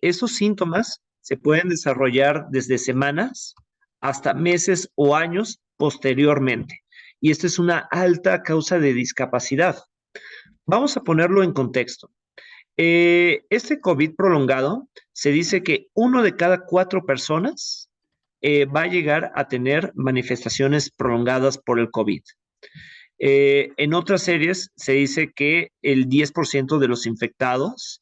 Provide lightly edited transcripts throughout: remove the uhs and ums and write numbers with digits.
Esos síntomas se pueden desarrollar desde semanas hasta meses o años posteriormente. Y esta es una alta causa de discapacidad. Vamos a ponerlo en contexto. Este COVID prolongado, se dice que uno de cada cuatro personas va a llegar a tener manifestaciones prolongadas por el COVID. En otras series se dice que el 10% de los infectados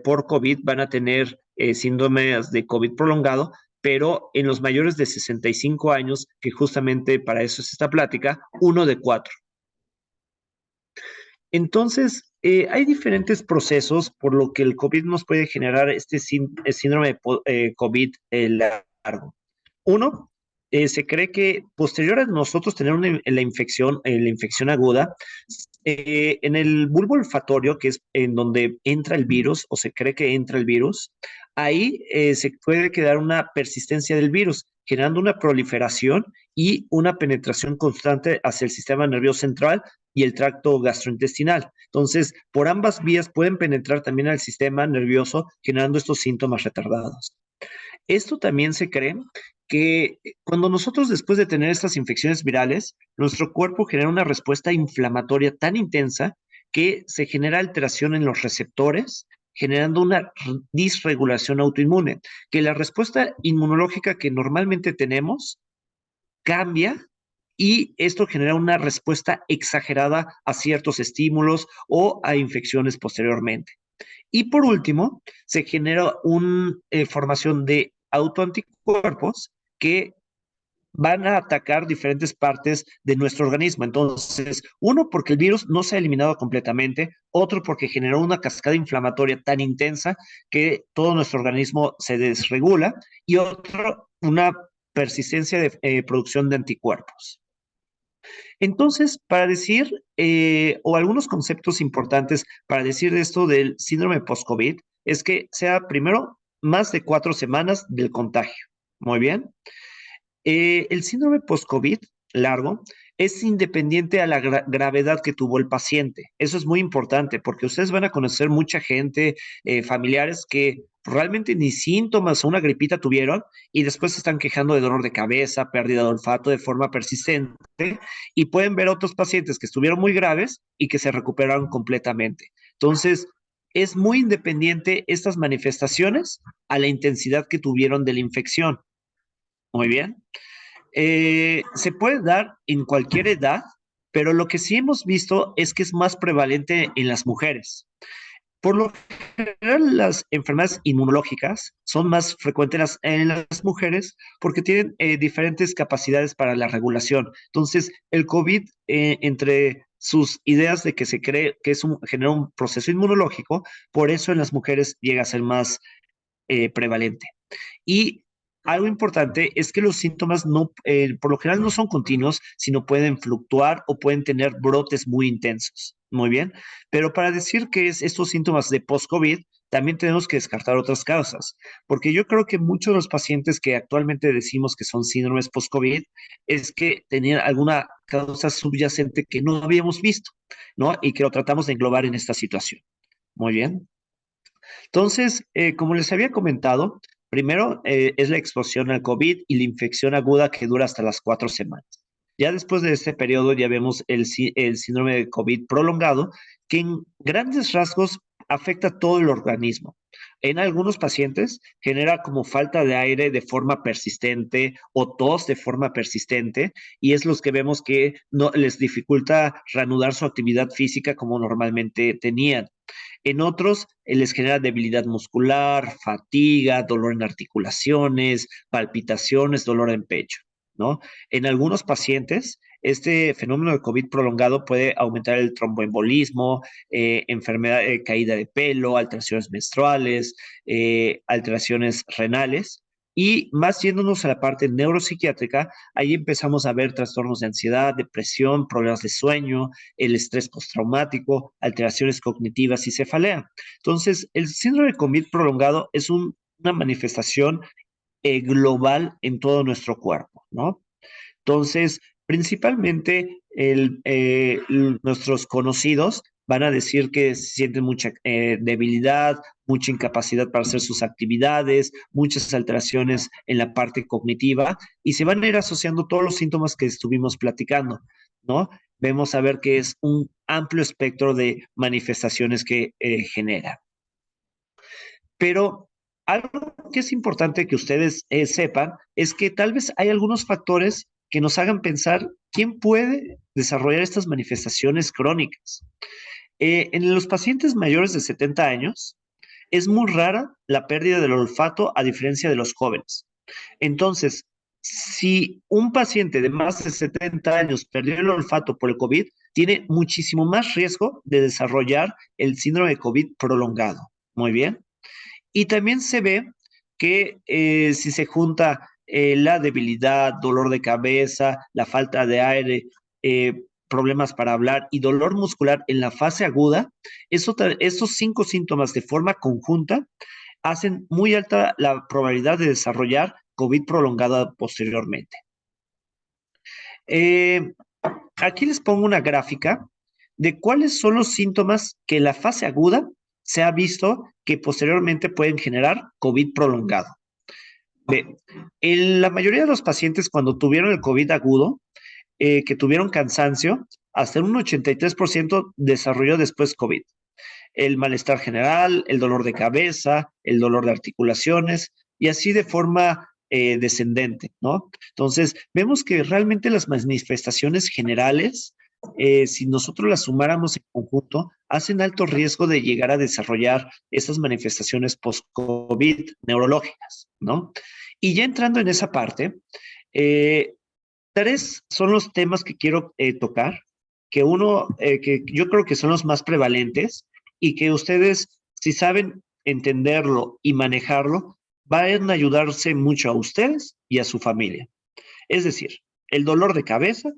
por COVID van a tener síndromes de COVID prolongado, pero en los mayores de 65 años, que justamente para eso es esta plática, uno de cuatro. Entonces, hay diferentes procesos por lo que el COVID nos puede generar este síndrome de COVID largo. Uno, se cree que posterior a nosotros tener la infección aguda, en el bulbo olfatorio, que es en donde entra el virus o se cree que entra el virus, ahí se puede quedar una persistencia del virus, generando una proliferación y una penetración constante hacia el sistema nervioso central y el tracto gastrointestinal. Entonces, por ambas vías pueden penetrar también al sistema nervioso, generando estos síntomas retardados. Esto también se cree que cuando nosotros después de tener estas infecciones virales, nuestro cuerpo genera una respuesta inflamatoria tan intensa que se genera alteración en los receptores, generando una disregulación autoinmune, que la respuesta inmunológica que normalmente tenemos cambia y esto genera una respuesta exagerada a ciertos estímulos o a infecciones posteriormente. Y por último, se genera una formación de autoanticuerpos que van a atacar diferentes partes de nuestro organismo. Entonces, uno, porque el virus no se ha eliminado completamente, otro, porque generó una cascada inflamatoria tan intensa que todo nuestro organismo se desregula, y otro, una persistencia de producción de anticuerpos. Entonces, para decir, o algunos conceptos importantes para decir de esto del síndrome post-COVID, es que sea primero más de 4 semanas del contagio. Muy bien. El síndrome post-COVID largo es independiente a la gravedad que tuvo el paciente. Eso es muy importante porque ustedes van a conocer mucha gente, familiares que realmente ni síntomas o una gripita tuvieron y después se están quejando de dolor de cabeza, pérdida de olfato de forma persistente y pueden ver otros pacientes que estuvieron muy graves y que se recuperaron completamente. Entonces, es muy independiente estas manifestaciones a la intensidad que tuvieron de la infección. Muy bien. Se puede dar en cualquier edad, pero lo que sí hemos visto es que es más prevalente en las mujeres. Por lo general, las enfermedades inmunológicas son más frecuentes en las mujeres porque tienen diferentes capacidades para la regulación. Entonces, el COVID, entre sus ideas de que se cree que genera un proceso inmunológico, por eso en las mujeres llega a ser más prevalente. Y algo importante es que los síntomas no, por lo general no son continuos, sino pueden fluctuar o pueden tener brotes muy intensos. Muy bien. Pero para decir que es estos síntomas de post-COVID, también tenemos que descartar otras causas, porque yo creo que muchos de los pacientes que actualmente decimos que son síndromes post-COVID es que tenían alguna causa subyacente que no habíamos visto, ¿no? Y que lo tratamos de englobar en esta situación. Muy bien. Entonces, como les había comentado, primero es la exposición al COVID y la infección aguda que dura hasta las 4 semanas. Ya después de este periodo ya vemos el síndrome de COVID prolongado, que en grandes rasgos afecta todo el organismo. En algunos pacientes genera como falta de aire de forma persistente o tos de forma persistente y es los que vemos que no les dificulta reanudar su actividad física como normalmente tenían. En otros, les genera debilidad muscular, fatiga, dolor en articulaciones, palpitaciones, dolor en pecho, ¿no? En algunos pacientes, este fenómeno de COVID prolongado puede aumentar el tromboembolismo, enfermedad, caída de pelo, alteraciones menstruales, alteraciones renales. Y más yéndonos a la parte neuropsiquiátrica, ahí empezamos a ver trastornos de ansiedad, depresión, problemas de sueño, el estrés postraumático, alteraciones cognitivas y cefalea. Entonces, el síndrome de COVID prolongado es una manifestación global en todo nuestro cuerpo, ¿no? Entonces, principalmente nuestros conocidos van a decir que sienten mucha debilidad, mucha incapacidad para hacer sus actividades, muchas alteraciones en la parte cognitiva y se van a ir asociando todos los síntomas que estuvimos platicando, ¿no? Vemos a ver que es un amplio espectro de manifestaciones que genera. Pero algo que es importante que ustedes sepan es que tal vez hay algunos factores que nos hagan pensar quién puede desarrollar estas manifestaciones crónicas. En los pacientes mayores de 70 años, es muy rara la pérdida del olfato a diferencia de los jóvenes. Entonces, si un paciente de más de 70 años perdió el olfato por el COVID, tiene muchísimo más riesgo de desarrollar el síndrome de COVID prolongado. Muy bien. Y también se ve que si se junta la debilidad, dolor de cabeza, la falta de aire, problemas para hablar y dolor muscular en la fase aguda, esos 5 síntomas de forma conjunta hacen muy alta la probabilidad de desarrollar COVID prolongada posteriormente. Aquí les pongo una gráfica de cuáles son los síntomas que en la fase aguda se ha visto que posteriormente pueden generar COVID prolongado. Ve, en la mayoría de los pacientes cuando tuvieron el COVID agudo, que tuvieron cansancio, hasta un 83% desarrolló después COVID. El malestar general, el dolor de cabeza, el dolor de articulaciones y así de forma descendente, ¿no? Entonces, vemos que realmente las manifestaciones generales, si nosotros las sumáramos en conjunto, hacen alto riesgo de llegar a desarrollar esas manifestaciones post-COVID neurológicas, ¿no? Y ya entrando en esa parte, 3 son los temas que quiero tocar, que yo creo que son los más prevalentes y que ustedes, si saben entenderlo y manejarlo, van a ayudarse mucho a ustedes y a su familia. Es decir, el dolor de cabeza,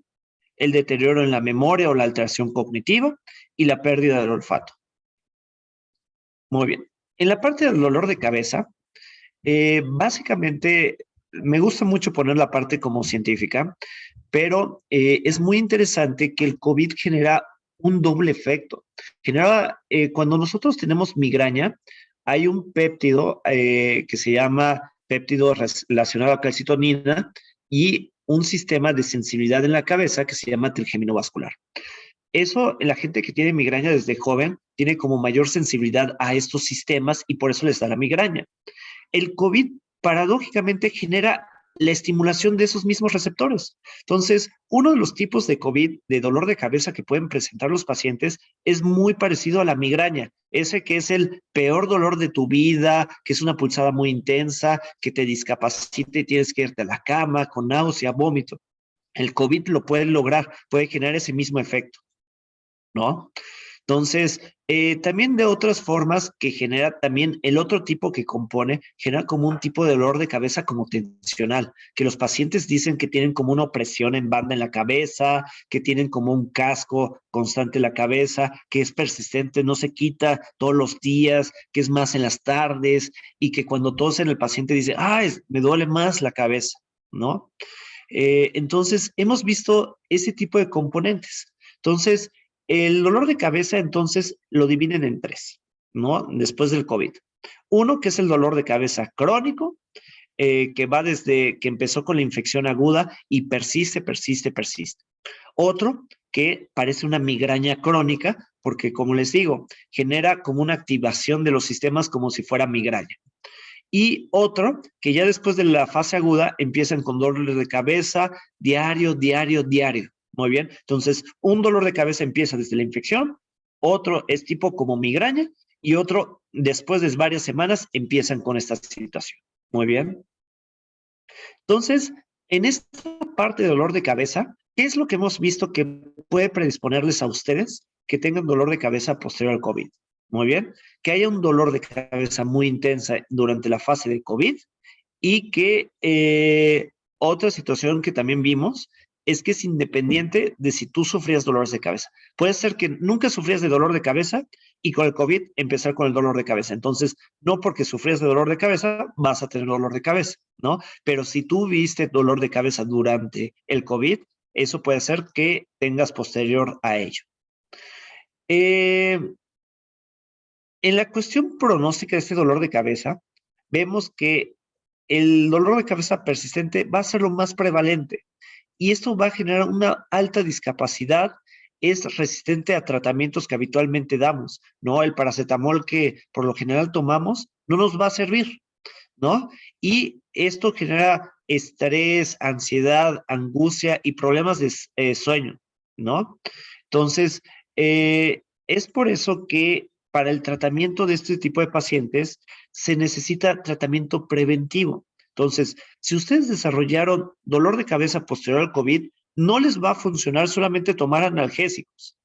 el deterioro en la memoria o la alteración cognitiva y la pérdida del olfato. Muy bien. En la parte del dolor de cabeza, básicamente me gusta mucho poner la parte como científica, pero es muy interesante que el COVID genera un doble efecto. Cuando nosotros tenemos migraña, hay un péptido que se llama péptido relacionado a calcitonina y un sistema de sensibilidad en la cabeza que se llama trigemino vascular. Eso, la gente que tiene migraña desde joven tiene como mayor sensibilidad a estos sistemas y por eso les da la migraña. El COVID paradójicamente genera la estimulación de esos mismos receptores. Entonces, uno de los tipos de COVID, de dolor de cabeza que pueden presentar los pacientes, es muy parecido a la migraña. Ese que es el peor dolor de tu vida, que es una pulsada muy intensa, que te discapacita y tienes que irte a la cama con náusea, vómito. El COVID lo puede lograr, puede generar ese mismo efecto, ¿no? Entonces, también de otras formas que genera también el otro tipo que compone, genera como un tipo de dolor de cabeza como tensional, que los pacientes dicen que tienen como una opresión en banda en la cabeza, que tienen como un casco constante en la cabeza, que es persistente, no se quita todos los días, que es más en las tardes y que cuando tosen el paciente dice, ay, me duele más la cabeza, ¿no? Entonces, hemos visto ese tipo de componentes. Entonces, el dolor de cabeza, entonces, lo dividen en 3, ¿no? Después del COVID. Uno, que es el dolor de cabeza crónico, que va desde que empezó con la infección aguda y persiste, persiste, persiste. Otro, que parece una migraña crónica, porque como les digo, genera como una activación de los sistemas como si fuera migraña. Y otro, que ya después de la fase aguda empiezan con dolores de cabeza diario, diario, diario. Muy bien. Entonces, un dolor de cabeza empieza desde la infección, otro es tipo como migraña y otro después de varias semanas empiezan con esta situación. Muy bien. Entonces, en esta parte de dolor de cabeza, ¿qué es lo que hemos visto que puede predisponerles a ustedes que tengan dolor de cabeza posterior al COVID? Muy bien, que haya un dolor de cabeza muy intensa durante la fase de COVID y que otra situación que también vimos es que es independiente de si tú sufrías dolores de cabeza. Puede ser que nunca sufrías de dolor de cabeza y con el COVID empezar con el dolor de cabeza. Entonces, no porque sufrías de dolor de cabeza vas a tener dolor de cabeza, ¿no? Pero si tú viste dolor de cabeza durante el COVID, eso puede ser que tengas posterior a ello. Eh, en la cuestión pronóstica de este dolor de cabeza, vemos que el dolor de cabeza persistente va a ser lo más prevalente y esto va a generar una alta discapacidad. Es resistente a tratamientos que habitualmente damos, ¿no? El paracetamol que por lo general tomamos no nos va a servir, ¿no? Y esto genera estrés, ansiedad, angustia y problemas de sueño, ¿no? Entonces, es por eso que para el tratamiento de este tipo de pacientes se necesita tratamiento preventivo. Entonces, si ustedes desarrollaron dolor de cabeza posterior al COVID, no les va a funcionar solamente tomar analgésicos.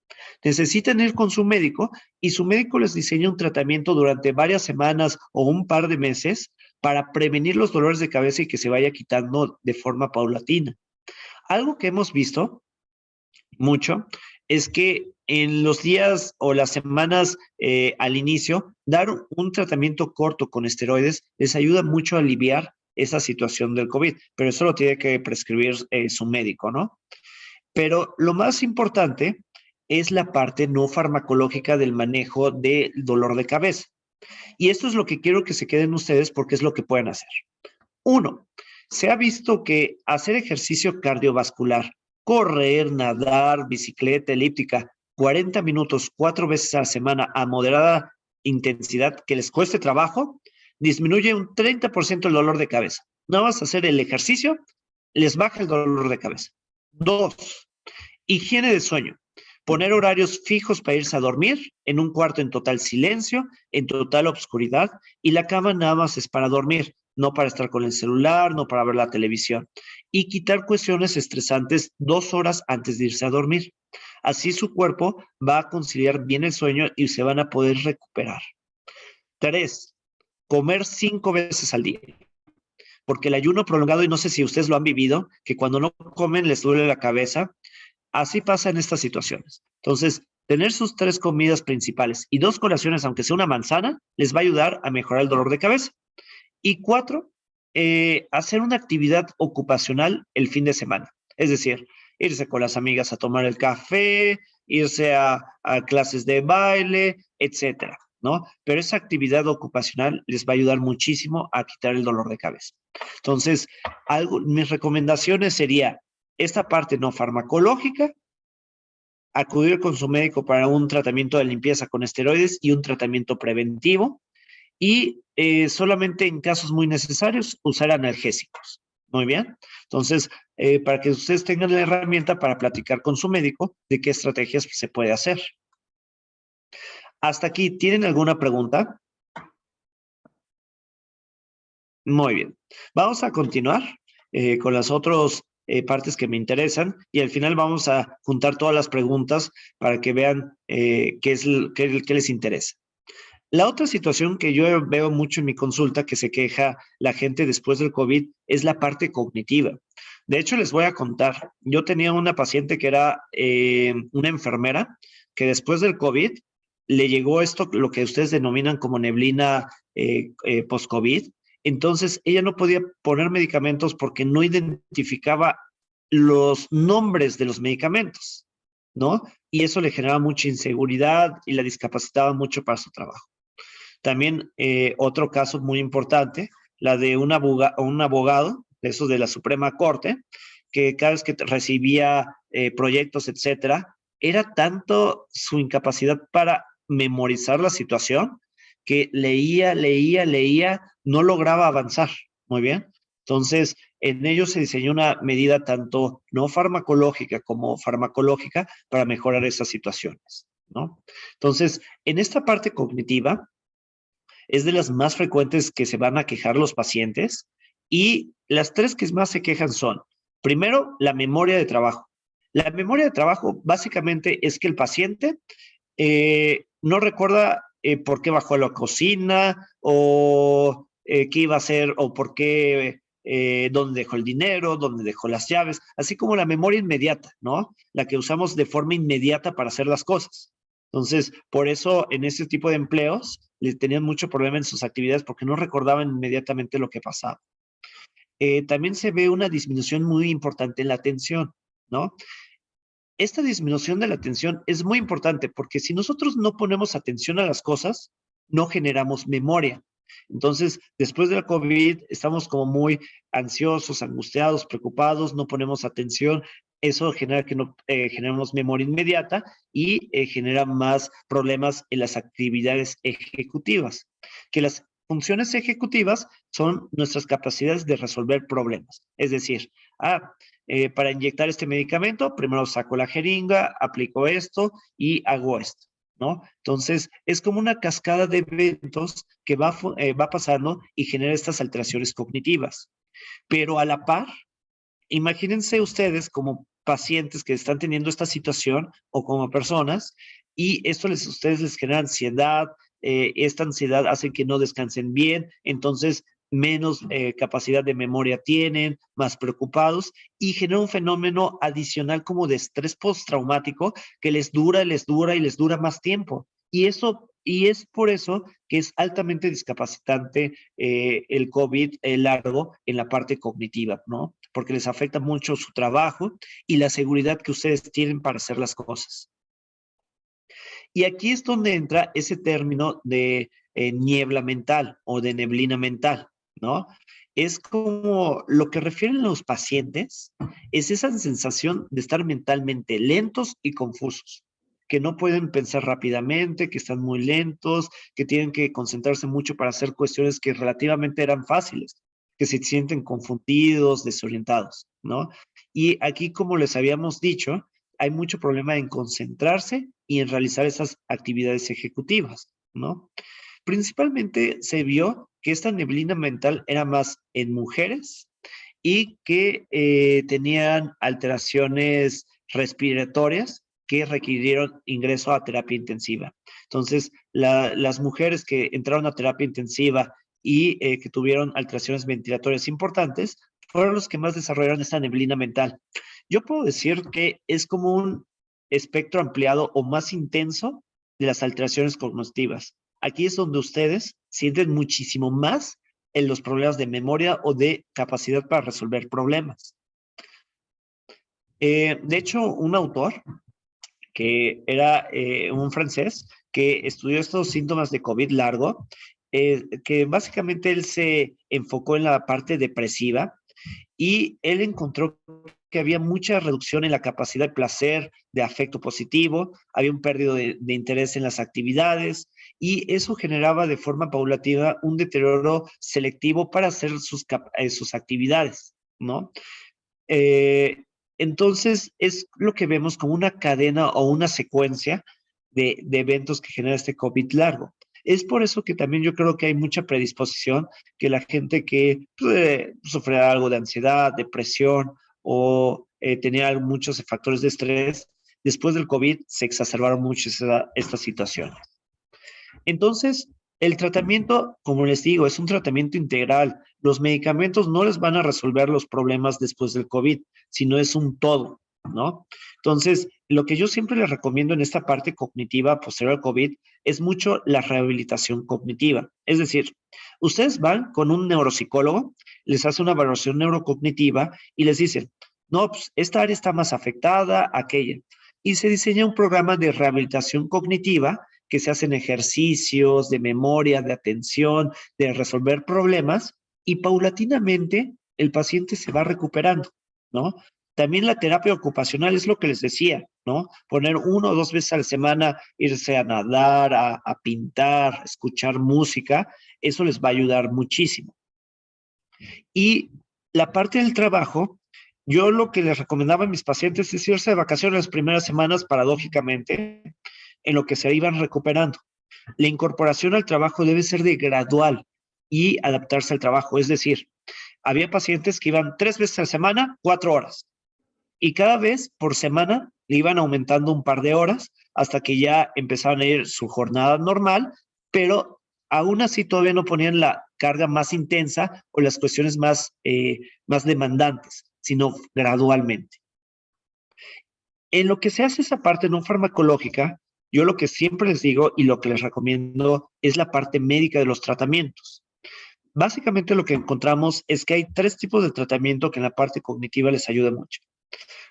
Necesitan ir con su médico y su médico les diseña un tratamiento durante varias semanas o un par de meses para prevenir los dolores de cabeza y que se vaya quitando de forma paulatina. Algo que hemos visto mucho es que en los días o las semanas al inicio, dar un tratamiento corto con esteroides les ayuda mucho a aliviar esa situación del COVID, pero eso lo tiene que prescribir su médico, ¿no? Pero lo más importante es la parte no farmacológica del manejo del dolor de cabeza. Y esto es lo que quiero que se queden ustedes porque es lo que pueden hacer. Uno, se ha visto que hacer ejercicio cardiovascular, correr, nadar, bicicleta, elíptica, 40 minutos, 4 veces a la semana a moderada intensidad que les cueste trabajo, disminuye un 30% el dolor de cabeza. Nada más hacer el ejercicio, les baja el dolor de cabeza. Dos, higiene de sueño. Poner horarios fijos para irse a dormir, en un cuarto en total silencio, en total obscuridad, y la cama nada más es para dormir, no para estar con el celular, no para ver la televisión. Y quitar cuestiones estresantes 2 horas antes de irse a dormir. Así su cuerpo va a conciliar bien el sueño y se van a poder recuperar. 3, comer 5 veces al día. Porque el ayuno prolongado, y no sé si ustedes lo han vivido, que cuando no comen les duele la cabeza. Así pasa en estas situaciones. Entonces, tener sus 3 comidas principales y 2 colaciones, aunque sea una manzana, les va a ayudar a mejorar el dolor de cabeza. Y 4, hacer una actividad ocupacional el fin de semana. Es decir, irse con las amigas a tomar el café, irse a clases de baile, etcétera, ¿no? Pero esa actividad ocupacional les va a ayudar muchísimo a quitar el dolor de cabeza. Entonces, mis recomendaciones sería esta parte no farmacológica, acudir con su médico para un tratamiento de limpieza con esteroides y un tratamiento preventivo y solamente en casos muy necesarios usar analgésicos. Muy bien. Entonces, para que ustedes tengan la herramienta para platicar con su médico de qué estrategias se puede hacer. Hasta aquí, ¿tienen alguna pregunta? Muy bien. Vamos a continuar con las otras partes que me interesan y al final vamos a juntar todas las preguntas para que vean qué les interesa. La otra situación que yo veo mucho en mi consulta que se queja la gente después del COVID es la parte cognitiva. De hecho, les voy a contar, yo tenía una paciente que era una enfermera que después del COVID le llegó esto, lo que ustedes denominan como neblina post-COVID. Entonces, ella no podía poner medicamentos porque no identificaba los nombres de los medicamentos, ¿no? Y eso le generaba mucha inseguridad y la discapacitaba mucho para su trabajo. También otro caso muy importante, la de un abogado, eso de la Suprema Corte, que cada vez que recibía proyectos, etcétera, era tanto su incapacidad para memorizar la situación que leía, no lograba avanzar. Muy bien. Entonces, en ello se diseñó una medida tanto no farmacológica como farmacológica para mejorar esas situaciones, ¿no? Entonces, en esta parte cognitiva, es de las más frecuentes que se van a quejar los pacientes y las 3 que más se quejan son, primero, la memoria de trabajo. La memoria de trabajo básicamente es que el paciente no recuerda por qué bajó a la cocina o qué iba a hacer o por qué, dónde dejó el dinero, dónde dejó las llaves, así como la memoria inmediata, ¿no? La que usamos de forma inmediata para hacer las cosas. Entonces, por eso en este tipo de empleos le tenían mucho problema en sus actividades porque no recordaban inmediatamente lo que pasaba. También se ve una disminución muy importante en la atención, ¿no? esta disminución de la atención es muy importante porque si nosotros no ponemos atención a las cosas, no generamos memoria. Entonces, después de la COVID, estamos como muy ansiosos, angustiados, preocupados, no ponemos atención. Eso genera que no generemos memoria inmediata y genera más problemas en las actividades ejecutivas. Que las funciones ejecutivas son nuestras capacidades de resolver problemas. Es decir, para inyectar este medicamento, primero saco la jeringa, aplico esto y hago esto, ¿no? Entonces, es como una cascada de eventos que va pasando y genera estas alteraciones cognitivas. Pero a la par, imagínense ustedes como pacientes que están teniendo esta situación o como personas y esto ustedes les genera ansiedad, esta ansiedad hace que no descansen bien, entonces menos capacidad de memoria tienen, más preocupados y genera un fenómeno adicional como de estrés postraumático que les dura y les dura más tiempo. Y es por eso que es altamente discapacitante el COVID largo en la parte cognitiva, ¿no? Porque les afecta mucho su trabajo y la seguridad que ustedes tienen para hacer las cosas. Y aquí es donde entra ese término de niebla mental o de neblina mental, ¿no? Es como lo que refieren los pacientes, es esa sensación de estar mentalmente lentos y confusos, que no pueden pensar rápidamente, que están muy lentos, que tienen que concentrarse mucho para hacer cuestiones que relativamente eran fáciles, que se sienten confundidos, desorientados, ¿no? Y aquí, como les habíamos dicho, hay mucho problema en concentrarse y en realizar esas actividades ejecutivas, ¿no? Principalmente se vio que esta neblina mental era más en mujeres y que tenían alteraciones respiratorias que requirieron ingreso a terapia intensiva. Entonces, las mujeres que entraron a terapia intensiva y que tuvieron alteraciones ventilatorias importantes fueron los que más desarrollaron esta neblina mental. Yo puedo decir que es como un espectro ampliado o más intenso de las alteraciones cognitivas. Aquí es donde ustedes sienten muchísimo más en los problemas de memoria o de capacidad para resolver problemas. De hecho, un autor que era un francés que estudió estos síntomas de COVID largo, que básicamente él se enfocó en la parte depresiva y él encontró que había mucha reducción en la capacidad de placer, de afecto positivo, había un pérdida de interés en las actividades y eso generaba de forma paulativa un deterioro selectivo para hacer sus actividades, ¿no? Eh, entonces, es lo que vemos como una cadena o una secuencia de eventos que genera este COVID largo. Es por eso que también yo creo que hay mucha predisposición que la gente que sufre algo de ansiedad, depresión o tenía muchos factores de estrés, después del COVID se exacerbaron mucho estas situaciones. Entonces, el tratamiento, como les digo, es un tratamiento integral. Los medicamentos no les van a resolver los problemas después del COVID, sino es un todo, ¿no? Entonces, lo que yo siempre les recomiendo en esta parte cognitiva posterior al COVID es mucho la rehabilitación cognitiva. Es decir, ustedes van con un neuropsicólogo, les hace una evaluación neurocognitiva y les dicen, no, pues esta área está más afectada, aquella. Y se diseña un programa de rehabilitación cognitiva que se hacen ejercicios de memoria, de atención, de resolver problemas y paulatinamente el paciente se va recuperando, ¿no? También la terapia ocupacional es lo que les decía, ¿no? Poner 1 o 2 veces a la semana, irse a nadar, a pintar, escuchar música, eso les va a ayudar muchísimo. Y la parte del trabajo, yo lo que les recomendaba a mis pacientes es irse de vacaciones las primeras semanas, paradójicamente, en lo que se iban recuperando. La incorporación al trabajo debe ser de gradual y adaptarse al trabajo. Es decir, había pacientes que iban 3 veces a la semana, 4 horas. Y cada vez por semana le iban aumentando un par de horas hasta que ya empezaban a ir su jornada normal, pero aún así todavía no ponían la carga más intensa o las cuestiones más demandantes, sino gradualmente. En lo que se hace esa parte no farmacológica, yo lo que siempre les digo y lo que les recomiendo es la parte médica de los tratamientos. Básicamente lo que encontramos es que hay 3 tipos de tratamiento que en la parte cognitiva les ayuda mucho.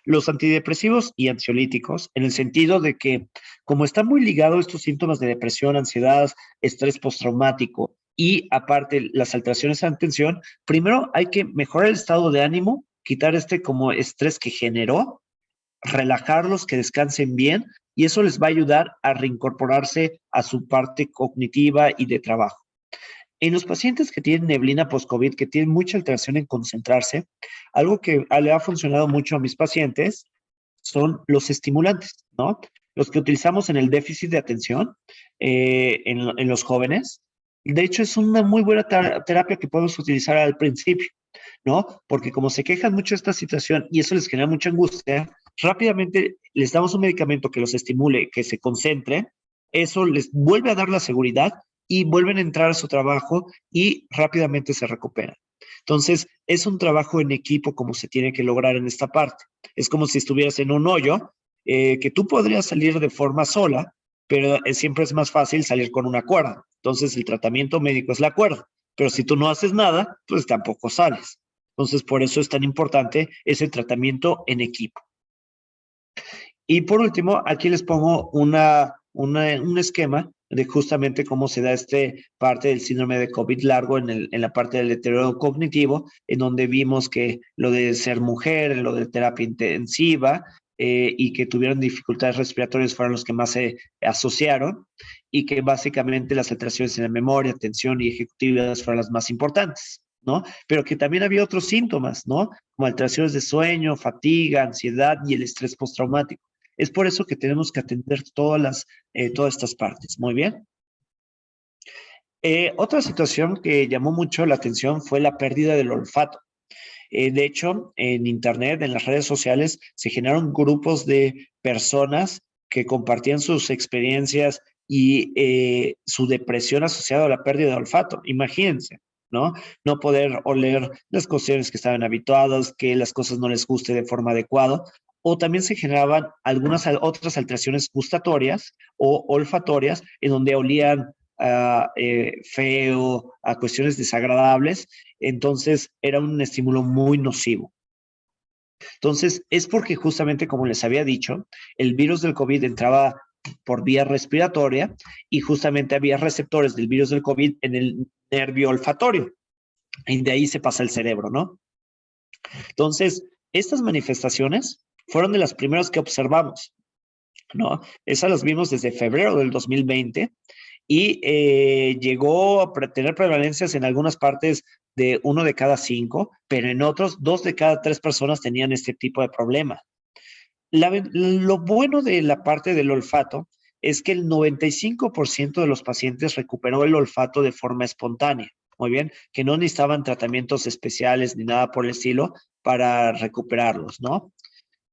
Los antidepresivos y ansiolíticos, en el sentido de que, como está muy ligado estos síntomas de depresión, ansiedad, estrés postraumático y aparte las alteraciones en atención, primero hay que mejorar el estado de ánimo, quitar este como estrés que generó, relajarlos, que descansen bien, y eso les va a ayudar a reincorporarse a su parte cognitiva y de trabajo. En los pacientes que tienen neblina post-COVID, que tienen mucha alteración en concentrarse, algo que le ha funcionado mucho a mis pacientes son los estimulantes, ¿no? Los que utilizamos en el déficit de atención en los jóvenes. De hecho, es una muy buena terapia que podemos utilizar al principio, ¿no? Porque como se quejan mucho de esta situación y eso les genera mucha angustia, rápidamente les damos un medicamento que los estimule, que se concentren, eso les vuelve a dar la seguridad y vuelven a entrar a su trabajo y rápidamente se recuperan. Entonces, es un trabajo en equipo como se tiene que lograr en esta parte. Es como si estuvieras en un hoyo que tú podrías salir de forma sola, pero siempre es más fácil salir con una cuerda. Entonces, el tratamiento médico es la cuerda, pero si tú no haces nada, pues tampoco sales. Entonces, por eso es tan importante ese tratamiento en equipo. Y por último, aquí les pongo un esquema de justamente cómo se da este parte del síndrome de COVID largo en la parte del deterioro cognitivo, en donde vimos que lo de ser mujer, lo de terapia intensiva y que tuvieron dificultades respiratorias fueron los que más se asociaron y que básicamente las alteraciones en la memoria, atención y ejecutivas fueron las más importantes, ¿no? Pero que también había otros síntomas, ¿no? Como alteraciones de sueño, fatiga, ansiedad y el estrés postraumático. Es por eso que tenemos que atender todas estas partes. Muy bien. Otra situación que llamó mucho la atención fue la pérdida del olfato. De hecho, en Internet, en las redes sociales, se generaron grupos de personas que compartían sus experiencias y su depresión asociada a la pérdida de olfato. Imagínense, ¿no? No poder oler las cuestiones que estaban habituadas, que las cosas no les guste de forma adecuada, o también se generaban algunas otras alteraciones gustatorias o olfatorias en donde olían feo, a cuestiones desagradables, entonces era un estímulo muy nocivo. Entonces, es porque justamente, como les había dicho, el virus del COVID entraba por vía respiratoria y justamente había receptores del virus del COVID en el nervio olfatorio. Y de ahí se pasa el cerebro, ¿no? Entonces, estas manifestaciones fueron de las primeras que observamos, ¿no? Esas las vimos desde febrero del 2020 y llegó a tener prevalencias en algunas partes de 1 de cada 5, pero en otros 2 de cada 3 personas tenían este tipo de problema. Lo bueno de la parte del olfato es que el 95% de los pacientes recuperó el olfato de forma espontánea. Muy bien, que no necesitaban tratamientos especiales ni nada por el estilo para recuperarlos, ¿no?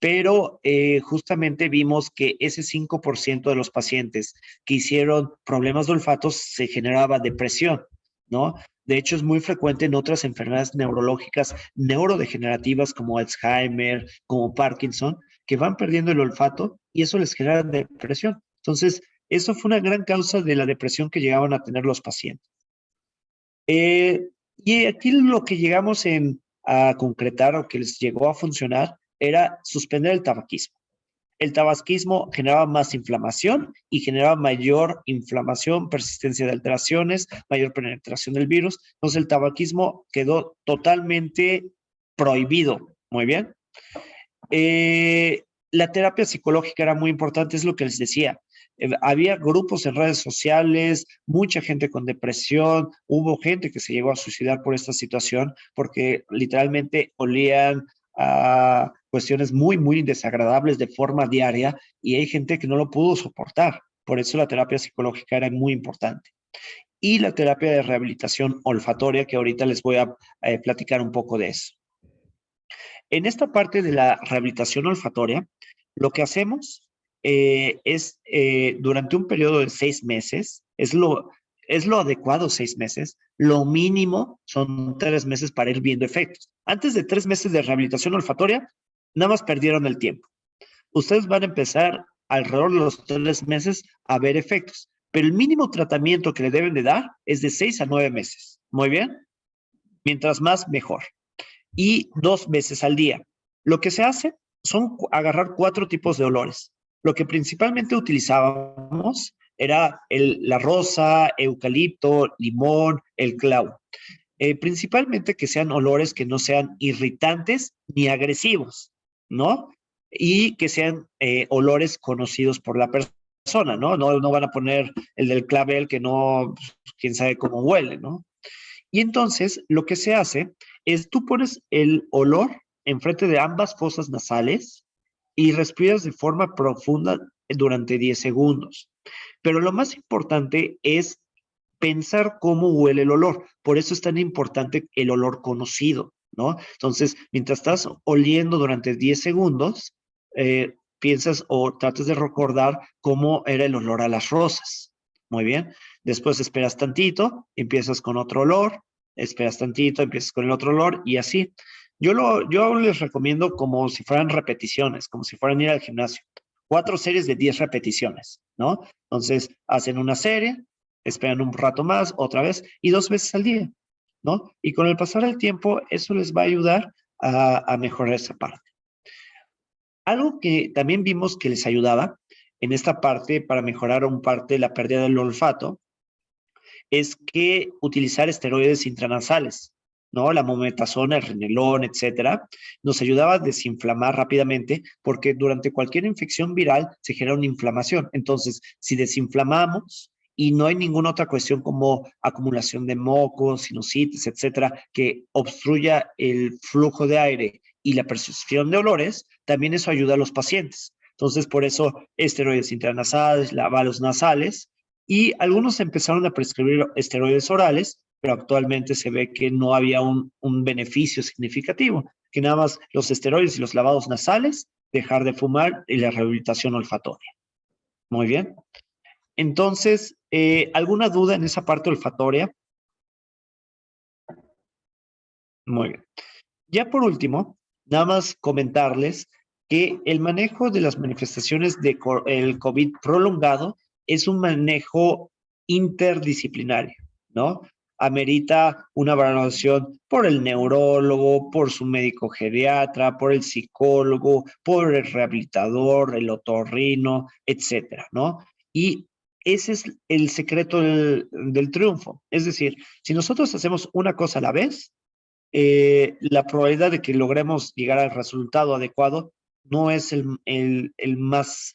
Pero justamente vimos que ese 5% de los pacientes que hicieron problemas de olfato se generaba depresión, ¿no? De hecho, es muy frecuente en otras enfermedades neurológicas, neurodegenerativas como Alzheimer, como Parkinson, que van perdiendo el olfato y eso les genera depresión. Entonces, eso fue una gran causa de la depresión que llegaban a tener los pacientes. Y aquí lo que llegamos a concretar o que les llegó a funcionar era suspender el tabaquismo. El tabaquismo generaba más inflamación y generaba mayor inflamación, persistencia de alteraciones, mayor penetración del virus. Entonces el tabaquismo quedó totalmente prohibido. Muy bien. La terapia psicológica era muy importante, es lo que les decía. Había grupos en redes sociales, mucha gente con depresión, hubo gente que se llegó a suicidar por esta situación porque literalmente olían a cuestiones muy, muy desagradables de forma diaria y hay gente que no lo pudo soportar. Por eso la terapia psicológica era muy importante. Y la terapia de rehabilitación olfatoria, que ahorita les voy a platicar un poco de eso. En esta parte de la rehabilitación olfatoria, lo que hacemos es durante un periodo de 6 meses, es lo adecuado 6 meses, lo mínimo son 3 meses para ir viendo efectos. Antes de 3 meses de rehabilitación olfatoria, nada más perdieron el tiempo. Ustedes van a empezar alrededor de los 3 meses a ver efectos, pero el mínimo tratamiento que le deben de dar es de 6 a 9 meses. Muy bien, mientras más, mejor y 2 veces al día. Lo que se hace son agarrar 4 tipos de olores. Lo que principalmente utilizábamos era la rosa, eucalipto, limón, el clavo. Principalmente que sean olores que no sean irritantes ni agresivos, ¿no? Y que sean olores conocidos por la persona, ¿no? No van a poner el del clavel que no, pues, quién sabe cómo huele, ¿no? Y entonces lo que se hace es tú pones el olor enfrente de ambas fosas nasales y respiras de forma profunda durante 10 segundos. Pero lo más importante es pensar cómo huele el olor. Por eso es tan importante el olor conocido, ¿no? Entonces, mientras estás oliendo durante 10 segundos, piensas o tratas de recordar cómo era el olor a las rosas. Muy bien. Después esperas tantito, empiezas con otro olor, esperas tantito, empiezas con el otro olor y así. Yo les recomiendo como si fueran repeticiones, como si fueran ir al gimnasio. 4 series de 10 repeticiones, ¿no? Entonces, hacen una serie, esperan un rato más, otra vez, y 2 veces al día, ¿no? Y con el pasar del tiempo, eso les va a ayudar a mejorar esa parte. Algo que también vimos que les ayudaba en esta parte para mejorar un parte la pérdida del olfato es que utilizar esteroides intranasales, ¿no? La mometasona, el Renelón, etcétera, nos ayudaba a desinflamar rápidamente porque durante cualquier infección viral se genera una inflamación. Entonces, si desinflamamos y no hay ninguna otra cuestión como acumulación de mocos, sinusitis, etcétera, que obstruya el flujo de aire y la percepción de olores, también eso ayuda a los pacientes. Entonces, por eso, esteroides intranasales, lavados nasales, y algunos empezaron a prescribir esteroides orales, pero actualmente se ve que no había un beneficio significativo, que nada más los esteroides y los lavados nasales, dejar de fumar y la rehabilitación olfatoria. Muy bien. Entonces, ¿alguna duda en esa parte olfatoria? Muy bien. Ya por último, nada más comentarles que el manejo de las manifestaciones del COVID prolongado es un manejo interdisciplinario, ¿no? Amerita una valoración por el neurólogo, por su médico geriatra, por el psicólogo, por el rehabilitador, el otorrino, etcétera, ¿no? Y ese es el secreto del triunfo. Es decir, si nosotros hacemos una cosa a la vez, la probabilidad de que logremos llegar al resultado adecuado no es el más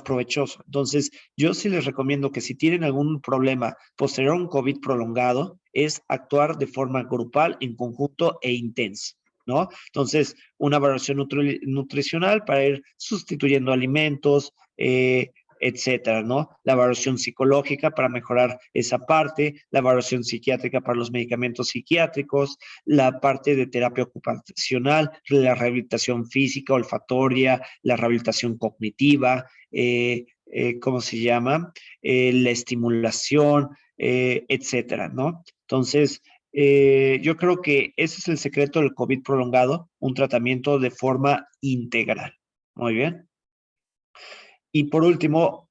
provechoso. Entonces, yo sí les recomiendo que si tienen algún problema posterior a un COVID prolongado, es actuar de forma grupal, en conjunto e intensa, ¿no? Entonces, una valoración nutricional para ir sustituyendo alimentos, etcétera, ¿no? La evaluación psicológica para mejorar esa parte, la evaluación psiquiátrica para los medicamentos psiquiátricos, la parte de terapia ocupacional, la rehabilitación física, olfatoria, la rehabilitación cognitiva, ¿cómo se llama? La estimulación, etcétera, ¿no? Entonces, yo creo que ese es el secreto del COVID prolongado, un tratamiento de forma integral. Muy bien. Y por último,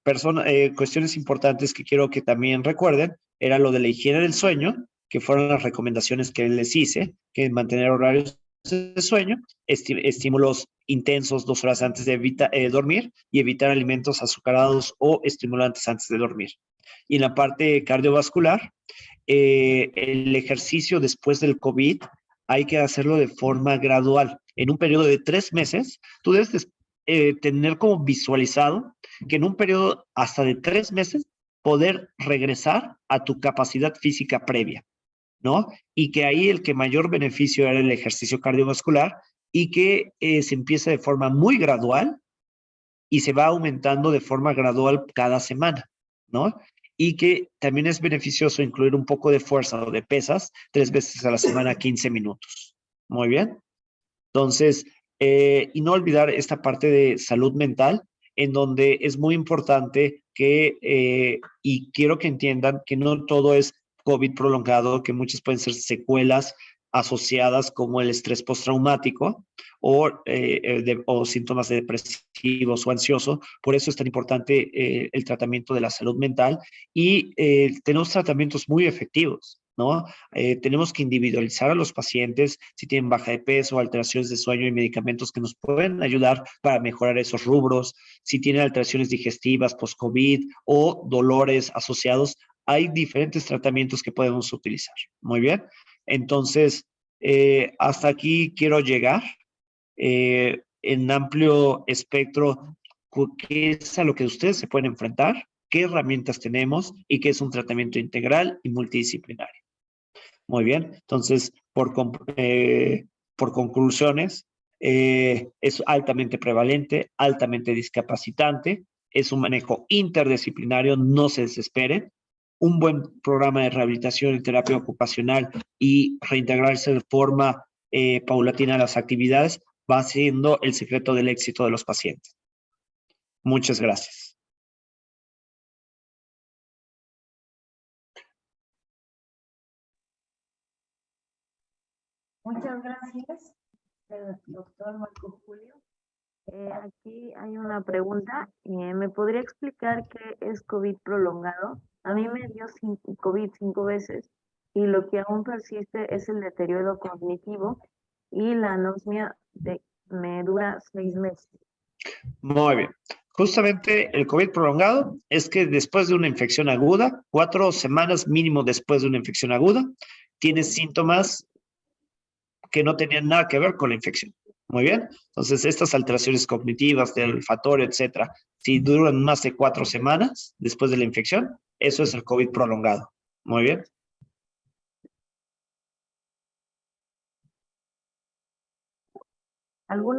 cuestiones importantes que quiero que también recuerden, era lo de la higiene del sueño, que fueron las recomendaciones que les hice, que mantener horarios de sueño, estímulos intensos 2 horas antes de dormir y evitar alimentos azucarados o estimulantes antes de dormir. Y en la parte cardiovascular, el ejercicio después del COVID hay que hacerlo de forma gradual. En un periodo de 3 meses, tú debes tener como visualizado que en un periodo hasta de 3 meses poder regresar a tu capacidad física previa, ¿no? Y que ahí el que mayor beneficio era el ejercicio cardiovascular y que se empieza de forma muy gradual y se va aumentando de forma gradual cada semana, ¿no? Y que también es beneficioso incluir un poco de fuerza o de pesas 3 veces a la semana, 15 minutos. Muy bien. Entonces, y no olvidar esta parte de salud mental, en donde es muy importante que, y quiero que entiendan que no todo es COVID prolongado, que muchas pueden ser secuelas asociadas como el estrés postraumático o síntomas depresivos o ansiosos. Por eso es tan importante el tratamiento de la salud mental y tenemos tratamientos muy efectivos. ¿no? Tenemos que individualizar a los pacientes si tienen baja de peso, alteraciones de sueño y medicamentos que nos pueden ayudar para mejorar esos rubros. Si tienen alteraciones digestivas post-COVID o dolores asociados, hay diferentes tratamientos que podemos utilizar. Muy bien. Entonces, hasta aquí quiero llegar. En amplio espectro, qué es a lo que ustedes se pueden enfrentar, qué herramientas tenemos y qué es un tratamiento integral y multidisciplinario. Muy bien, entonces, por conclusiones, es altamente prevalente, altamente discapacitante, es un manejo interdisciplinario, no se desesperen, un buen programa de rehabilitación y terapia ocupacional y reintegrarse de forma paulatina a las actividades va siendo el secreto del éxito de los pacientes. Muchas gracias. Muchas gracias, doctor Marco Julio. Aquí hay una pregunta. ¿Me podría explicar qué es COVID prolongado? A mí me dio COVID 5 veces y lo que aún persiste es el deterioro cognitivo y la anosmia me dura 6 meses. Muy bien. Justamente el COVID prolongado es que después de una infección aguda, 4 semanas mínimo después de una infección aguda, tienes síntomas que no tenían nada que ver con la infección. Muy bien. Entonces, estas alteraciones cognitivas, del olfatorio, etcétera, si duran más de 4 semanas después de la infección, eso es el COVID prolongado. Muy bien. ¿Alguna